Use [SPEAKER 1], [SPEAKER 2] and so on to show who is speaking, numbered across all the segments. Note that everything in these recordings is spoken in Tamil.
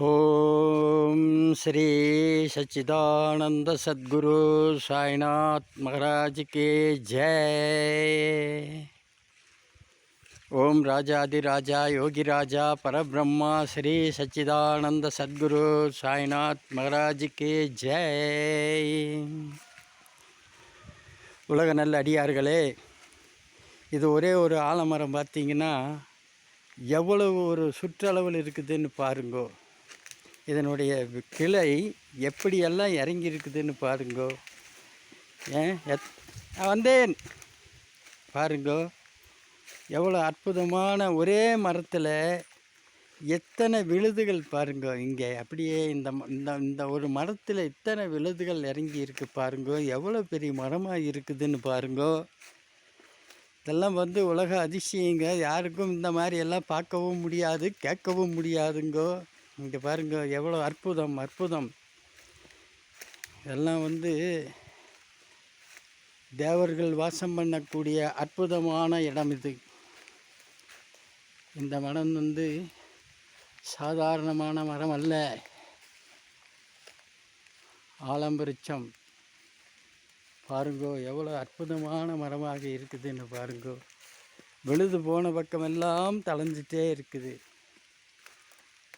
[SPEAKER 1] ஓம் ஸ்ரீ சச்சிதானந்த சத்குரு சாய்நாத் மகாராஜ் கே ஜெய். ஓம் ராஜாதி ராஜா யோகி ராஜா பரபிரம்மா ஸ்ரீ சச்சிதானந்த சத்குரு சாய்நாத் மகாராஜ் கே ஜெய். உலக நல்ல அடியார்களே, இது ஒரே ஒரு ஆலமரம் பார்த்தீங்கன்னா எவ்வளவு ஒரு சுற்றளவில் இருக்குதுன்னு பாருங்கோ. இதனுடைய கிளை எப்படியெல்லாம் இறங்கி இருக்குதுன்னு பாருங்கோ. வந்தேன் பாருங்கோ. எவ்வளோ அற்புதமான ஒரே மரத்தில் எத்தனை விழுதுகள் பாருங்கோ. இங்கே அப்படியே இந்த இந்த இந்த ஒரு மரத்தில் இத்தனை விழுதுகள் இறங்கி இருக்குது பாருங்கோ. எவ்வளோ பெரிய மரமாக இருக்குதுன்னு பாருங்கோ. இதெல்லாம் உலக அதிசயங்க. யாருக்கும் இந்த மாதிரி எல்லாம் பார்க்கவும் முடியாது, கேட்கவும் முடியாதுங்கோ. இங்கே பாருங்க, எவ்வளோ அற்புதம் அற்புதம். இதெல்லாம் தேவர்கள் வாசம் பண்ணக்கூடிய அற்புதமான இடம் இது. இந்த மரம் சாதாரணமான மரம் அல்ல, ஆலம்பரிச்சம். பாருங்கோ, எவ்வளோ அற்புதமான மரமாக இருக்குதுன்னு பாருங்கோ. விழுது போன பக்கமெல்லாம் தளைஞ்சிட்டே இருக்குது.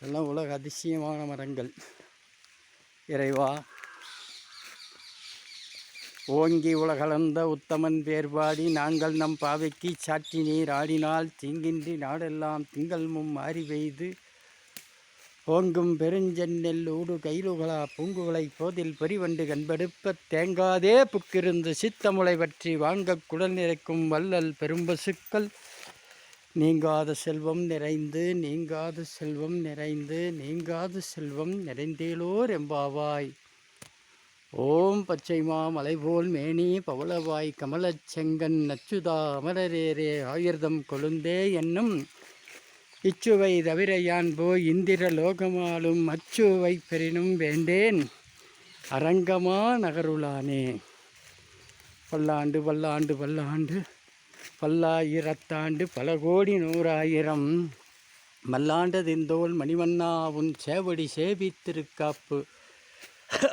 [SPEAKER 1] இதெல்லாம் உலக அதிசயமான மரங்கள். இறைவா, ஓங்கி உலகளந்த உத்தமன் பேர்பாடி நாங்கள் நம் பாவைக்கு சாற்றி நீர் ஆடினால் தீங்கின்றி நாடெல்லாம் திங்கள் மாறி பெய்து ஓங்கும் பெருஞ்சென்னெல் ஊடு கைலுகளா பூங்குகளை போதில் பெரிவண்டு கண்படுப்ப தேங்காதே புக்கிருந்து சித்தமுளை பற்றி வாங்க குடல் நிறைக்கும் வள்ளல் பெரும்பசுக்கள் நீங்காத செல்வம் நிறைந்து நீங்காத செல்வம் நிறைந்து நீங்காத செல்வம் நிறைந்தேலோர் எம்பாவாய். ஓம் பச்சைமா மலைபோல் மேனி பவளவாய் கமலச் செங்கன் நச்சுதா அமரரேரே ஆயுர்தம் கொழுந்தே என்னும் இச்சுவை தவிரையான் போய் இந்திர லோகமாலும் அச்சுவை பெறினும் வேண்டேன் அரங்கமா நகருளானே. பல்லாண்டு பல்லாண்டு பல்லாண்டு பல்லாயிரத்தாண்டு பல கோடி நூறாயிரம் மல்லாண்டதிந்தோல் மணிவண்ணா உன் சேவடி சேவித்திருக்காப்பு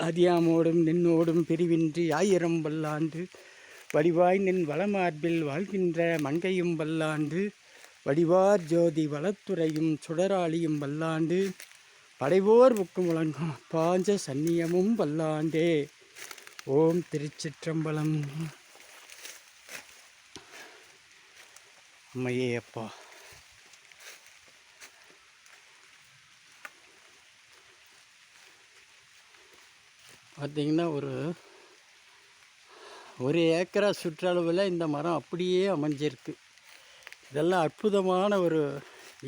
[SPEAKER 1] அதியாமோடும் நின்னோடும் பிரிவின்றி ஆயிரம் பல்லாண்டு வடிவாய் நின் வளமார்பில் வாழ்கின்ற மங்கையும் பல்லாண்டு வடிவார் ஜோதி வளத்துறையும் சுடராளியும் பல்லாண்டு படைவோர் புக்கு முழங்கும் பாஞ்ச சன்னியமும் பல்லாண்டே. ஓம் திருச்சிற்றம்பலம். அம்மையே அப்பா, பார்த்திங்கன்னா ஒரு ஏக்கரா சுற்றளவில் இந்த மரம் அப்படியே அமைஞ்சிருக்கு. இதெல்லாம் அற்புதமான ஒரு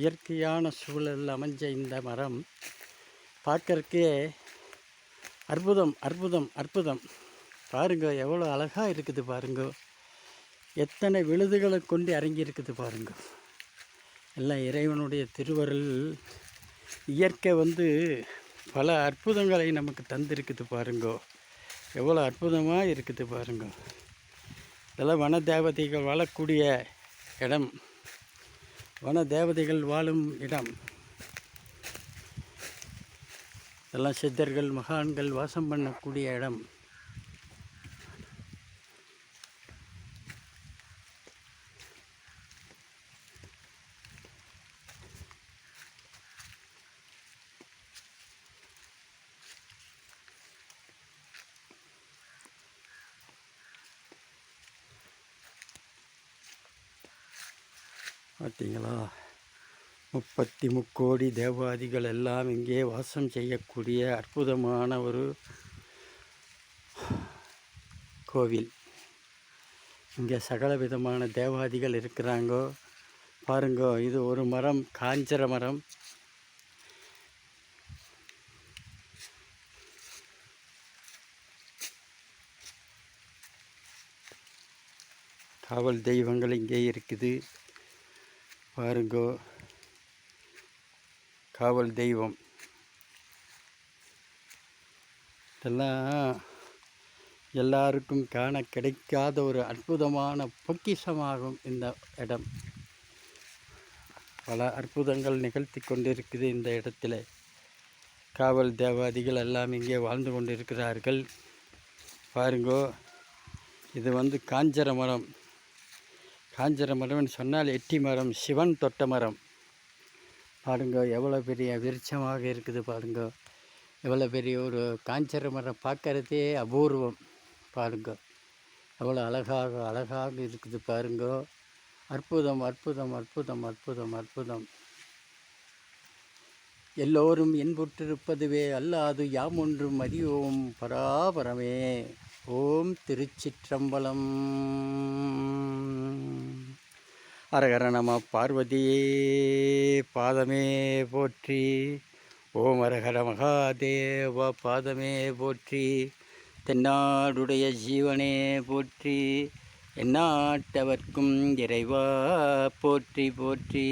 [SPEAKER 1] இயற்கையான சூழலில் அமைஞ்ச இந்த மரம் பார்க்கறக்கே அற்புதம் அற்புதம் அற்புதம். பாருங்க, எவ்வளோ அழகாக இருக்குது பாருங்க. எத்தனை விழுதுகளை கொண்டு இறங்கி இருக்குது பாருங்க. எல்லாம் இறைவனுடைய திருவருள். இயற்கை பல அற்புதங்களை நமக்கு தந்திருக்குது பாருங்கோ. எவ்வளோ அற்புதமாக இருக்குது பாருங்க. இதெல்லாம் வன தேவதைகள் வாழக்கூடிய இடம், வன தேவதைகள் வாழும் இடம். இதெல்லாம் சித்தர்கள் மகான்கள் வாசம் பண்ணக்கூடிய இடம். பார்த்தீங்களா, 33 தேவாதிகள் எல்லாம் இங்கே வாசம் செய்யக்கூடிய அற்புதமான ஒரு கோவில். இங்கே சகல விதமான தேவாதிகள் இருக்கிறாங்கோ. பாருங்கோ, இது ஒரு மரம், காஞ்சர மரம். காவல் தெய்வங்கள் இங்கே இருக்குது பாருங்கோ. காவல் தெய்வம் இதெல்லாம் எல்லாருக்கும் காண கிடைக்காத ஒரு அற்புதமான பொக்கிஷமாகும் இந்த இடம். பல அற்புதங்கள் நிகழ்த்தி கொண்டிருக்குது இந்த இடத்துல. காவல் தேவாதிகள் எல்லாம் இங்கே வாழ்ந்து கொண்டு இருக்கிறார்கள். பாருங்கோ, இது வந்து காஞ்சர மரம். காஞ்சர மரம்னு சொன்னால் எட்டி மரம், சிவன் தொட்ட மரம். பாருங்க எவ்வளோ பெரிய விருட்சமாக இருக்குது. பாருங்க எவ்வளோ பெரிய ஒரு காஞ்சர மரம், பார்க்கறதே அபூர்வம். பாருங்க எவ்வளோ அழகாக இருக்குது. பாருங்க, அற்புதம் அற்புதம் அற்புதம் அற்புதம் அற்புதம். எல்லோரும் இன்புற்றிருப்பதுவே அல்லாது யாம் ஒன்றும் அறியோம் பராபரமே. ஓம் திருச்சிற்றம்பலம். அரகர நம பார்வதியே பாதமே போற்றி. ஓம் அரகர மகாதேவ பாதமே போற்றி. தென்னாடுடைய ஜீவனே போற்றி. எந்நாட்டவர்க்கும் இறைவா போற்றி போற்றி.